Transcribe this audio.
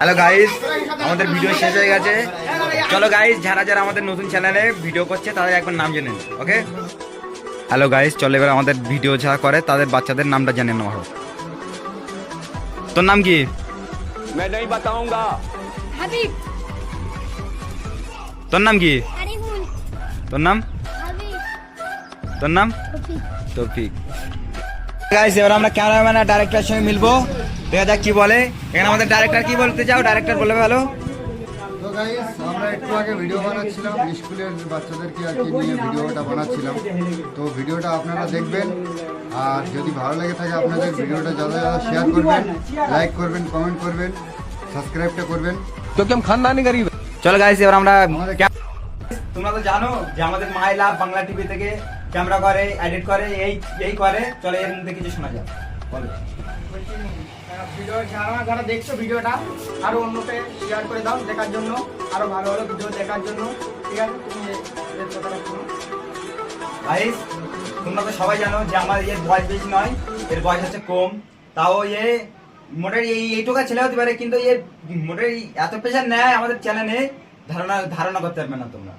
Hello guys, আমাদের video শেষ হয়ে গেছে। চলো গাইস, যারা যারা আমাদের নতুন চ্যানেলে ভিডিও করছে তাদের একবার নাম জেনে নিন। ওকে, হ্যালো গাইস, চলো এবার আমাদের ভিডিও যারা করে তাদের বাচ্চাদের নামটা জেনে নেওয়া হোক। তোর নাম কি? मैं नहीं बताऊंगा। হাবিব, তোর নাম কি? আরিফুল, তোর নাম? হাবিব, তোর নাম? রফিক। তৌফিক। গাইস, এবার আমরা ক্যামেরাম্যান আর ডাইরেক্টরের সঙ্গে মিলবো, দেখা যাক কি বলে। এখানে আমাদের ডাইরেক্টর কি বলতে চাও? ডাইরেক্টর বলে ভালো। তো গাইস, আমরা একটু আগে ভিডিও বানাচ্ছিলাম, স্কুলের বাচ্চাদেরকে আর কি নিয়ে ভিডিওটা বানাচ্ছিলাম। তো ভিডিওটা আপনারা দেখবেন, আর যদি ভালো লেগে থাকে আপনাদের ভিডিওটা যত শেয়ার করবেন, লাইক করবেন, কমেন্ট করবেন, সাবস্ক্রাইবটা করবেন। क्योंकि हम खानदानी गरीब है। চলো গাইস, এবার আমরা আমাদের তোমরা তো জানো যে আমাদের মাই লাভ বাংলা টিভি থেকে ক্যামেরা করে, এডিট করে, এই করে। চলো এর মধ্যে কিছু শোনা যাক, বলো। ভিডিও যারা দেখছো ভিডিওটা আরো অন্যকে শেয়ার করে দাও দেখার জন্য, আরো ভালো ভালো ভিডিও দেখার জন্য। ঠিক আছে, তুমি এর কথাটা শোনো। গাইস, তোমরা তো সবাই জানো যে আমার এর বয়স বেশি নয়, এর বয়স হচ্ছে কম। তাও এ মোটের এইটুকু ছেলে হতে পারে, কিন্তু এর মোটের এত প্রেশার নেয় আমাদের চ্যানেলে ধারণা করতে পারবে না তোমরা।